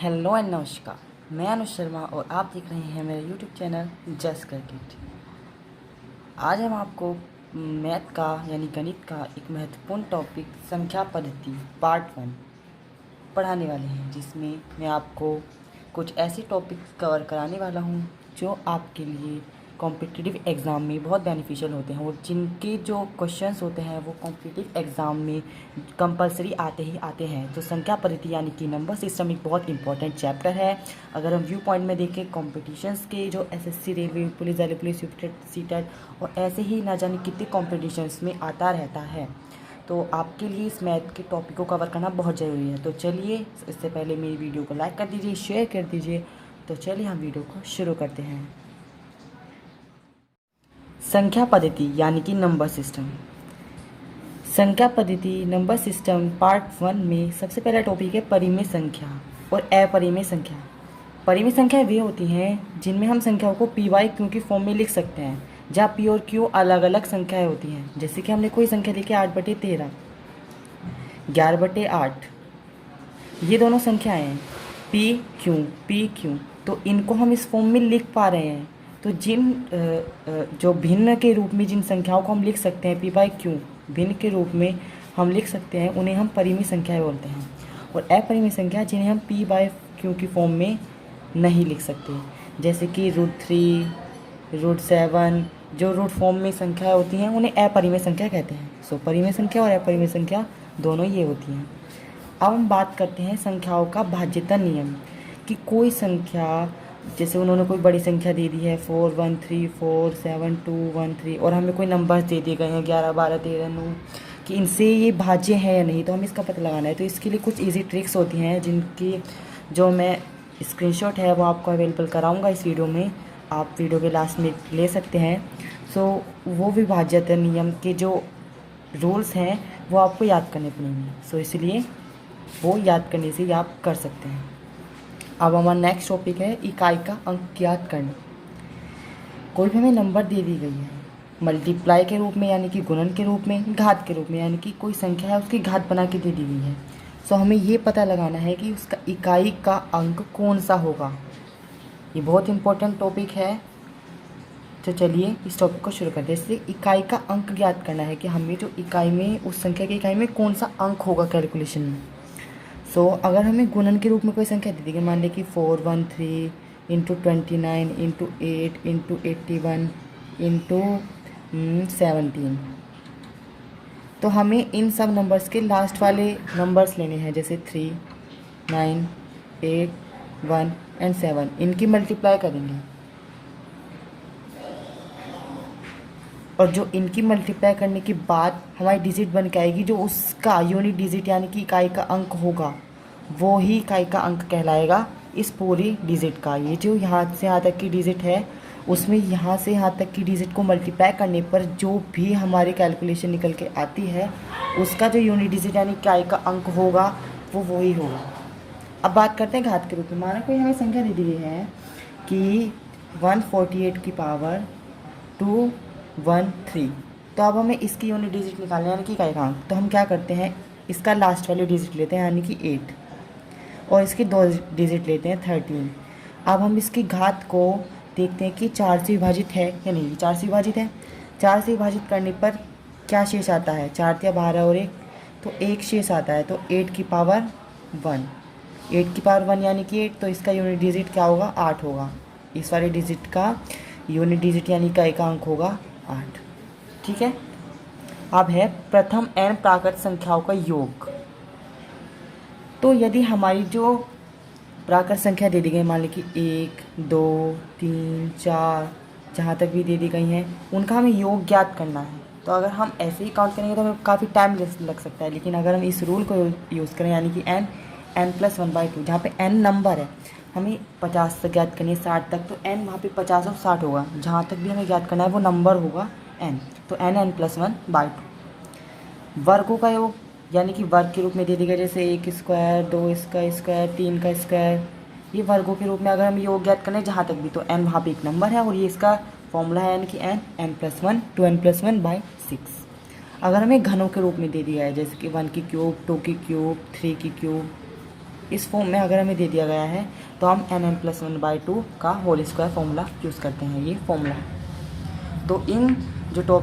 Hello and नमस्कार। मैं अनुज शर्मा और आप देख रहे हैं मेरा यूट्यूब चैनल जस्ट कर किट। आज हम आपको मैथ का यानी गणित का एक महत्वपूर्ण टॉपिक संख्या पद्धति पार्ट 1 पढ़ाने वाले हैं, जिसमें मैं आपको कुछ ऐसे टॉपिक्स कवर कराने वाला हूं जो आपके लिए कॉम्पिटिटिव एग्ज़ाम में बहुत बेनिफिशियल होते हैं और जिनके जो क्वेश्चंस होते हैं वो कॉम्पिटिटिव एग्ज़ाम में कंपलसरी आते ही आते हैं। तो संख्या पद्धति यानी कि नंबर सिस्टम एक बहुत इंपॉर्टेंट चैप्टर है। अगर हम व्यू पॉइंट में देखें कॉम्पिटिशन्स के, जो SSC, railway police, Delhi police, UPTET, CTET और ऐसे ही ना जाने कितने कॉम्पिटिशन्स में आता रहता है, तो आपके लिए इस मैथ के टॉपिक को कवर करना बहुत ज़रूरी है। तो चलिए, इससे पहले मेरी वीडियो को लाइक कर दीजिए, शेयर कर दीजिए। तो चलिए हम वीडियो को शुरू करते हैं। संख्या पद्धति यानी कि नंबर सिस्टम। संख्या पद्धति नंबर सिस्टम पार्ट 1 में सबसे पहला टॉपिक है परिमेय संख्या और अपरिमेय संख्या। परिमेय संख्याएं वे होती हैं जिनमें हम संख्याओं को पी वाई क्यू की फॉर्म में लिख सकते हैं, जहाँ पी और क्यू अलग अलग संख्याएं होती हैं। जैसे कि हमने कोई संख्या लिखी 8/13, 11/8, ये दोनों संख्याएं हैं पी क्यू, तो इनको हम इस फॉर्म में लिख पा रहे हैं। तो जो भिन्न के रूप में जिन संख्याओं को हम लिख सकते हैं पी बाई क्यू भिन्न के रूप में हम लिख सकते हैं, उन्हें हम परिमेय संख्याएं बोलते हैं। और अपरिमेय संख्या जिन्हें हम पी बाई क्यू की फॉर्म में नहीं लिख सकते, जैसे कि √3, √7, जो रूट फॉर्म में संख्याएं होती हैं उन्हें अपरिमेय संख्या कहते हैं। सो परिमेय संख्या और अपरिमेय संख्या दोनों ये होती हैं। अब हम बात करते हैं संख्याओं का भाज्यता नियम, कि कोई संख्या, जैसे उन्होंने कोई बड़ी संख्या दे दी है 4 1 3 4 7 2 1 3 और हमें कोई नंबर्स दे दिए गए हैं 11 12 13 9, कि इनसे ये भाज्य है या नहीं, तो हमें इसका पता लगाना है। तो इसके लिए कुछ इजी ट्रिक्स होती हैं जिनकी जो मैं स्क्रीनशॉट है वो आपको अवेलेबल कराऊंगा इस वीडियो में, आप वीडियो के लास्ट में ले सकते हैं। सो वो विभाज्यता नियम के जो रूल्स हैं वो आपको याद करने पड़ेंगे। सो इसलिए वो याद करने से ही आप कर सकते हैं। अब हमारा नेक्स्ट टॉपिक है इकाई का अंक ज्ञात करना। कोई भी हमें नंबर दे दी गई है मल्टीप्लाई के रूप में यानी कि गुणन के रूप में, घात के रूप में यानी कि कोई संख्या है उसकी घात बना के दे दी गई है। सो हमें ये पता लगाना है कि उसका इकाई का अंक कौन सा होगा। ये बहुत इंपॉर्टेंट टॉपिक है। तो चलिए इस टॉपिक को शुरू करते हैं। इसलिए इकाई का अंक ज्ञात करना है कि हमें जो इकाई में, उस संख्या की इकाई में कौन सा अंक होगा कैलकुलेशन में। सो अगर हमें गुणन के रूप में कोई संख्या दे दी गई, मान लें कि 413 × 29 × 8 × 81 × 17, तो हमें इन सब नंबर्स के लास्ट वाले नंबर्स लेने हैं, जैसे 3 9 8 1 एंड 7, इनकी मल्टीप्लाई करेंगे। और जो इनकी मल्टीप्लाई करने के बाद हमारी डिजिट बन के आएगी, जो उसका यूनिट डिजिट यानी कि इकाई का अंक होगा, वो ही इकाई का अंक कहलाएगा इस पूरी डिजिट का। ये जो यहाँ से यहाँ तक की डिजिट है, उसमें यहाँ से यहाँ तक की डिजिट को मल्टीप्लाई करने पर जो भी हमारी कैलकुलेशन निकल के आती है, उसका जो यूनिट डिजिट यानी इकाई का अंक होगा वो ही होगा। अब बात करते हैं घात के रूप में। माना कोई हमें संख्या दे दी गई है कि 148 की पावर 213, तो अब हमें इसकी यूनिट डिजिट निकालना है यानी कि इकाई का अंक। तो हम क्या करते हैं, इसका लास्ट वाली डिजिट लेते हैं यानी कि 8 और इसकी 2 डिजिट लेते हैं 13। अब हम इसकी घात को देखते हैं कि 4 से विभाजित है या नहीं। 4 से विभाजित है। 4 से विभाजित करने पर क्या शेष आता है, 4 × 12 और 1, तो 1 शेष आता है। तो 8 की पावर 1, 8 की पावर 1 यानी कि 8, तो इसका यूनिट डिजिट क्या होगा, 8 होगा। इस वाले डिजिट का यूनिट डिजिट यानी इकाई का अंक होगा 8। ठीक है। अब है प्रथम n प्राकृत संख्याओं का योग। तो यदि हमारी जो प्राकृत संख्या दे दी गई, मान ली कि 1 2 3 4 जहाँ तक भी दे दी गई हैं, उनका हमें योग ज्ञात करना है। तो अगर हम ऐसे ही काउंट करेंगे तो हमें काफ़ी टाइम लग सकता है, लेकिन अगर हम इस रूल को यूज़ करें यानी कि n+1/2, जहाँ पे n नंबर है, हमें 50 तक ज्ञात करनी है 60 तक, तो n वहाँ पे 50 और 60 होगा। जहाँ तक भी हमें ज्ञात करना है वो नंबर होगा n, तो n+1/2। वर्गों का योग यानी कि वर्ग के रूप में दे दी गई, जैसे 1 स्क्वायर, 2 का स्क्वायर, 3 का स्क्वायर, ये वर्गों के रूप में अगर हम योग ज्ञात करना है जहाँ तक भी, तो n वहाँ पे एक नंबर है और ये इसका फॉर्मूला है यानी कि n+1 2n+1/6। अगर हमें घनों के रूप में दे दिया है, जैसे कि 1 की क्यूब, 2 की क्यूब, 3 की क्यूब, इस फॉर्म में अगर हमें दे दिया गया है तो हम nn+1/2 का होल स्क्वायर फॉर्मूला यूज़ करते हैं, ये फॉर्मूला। तो इन जो टॉप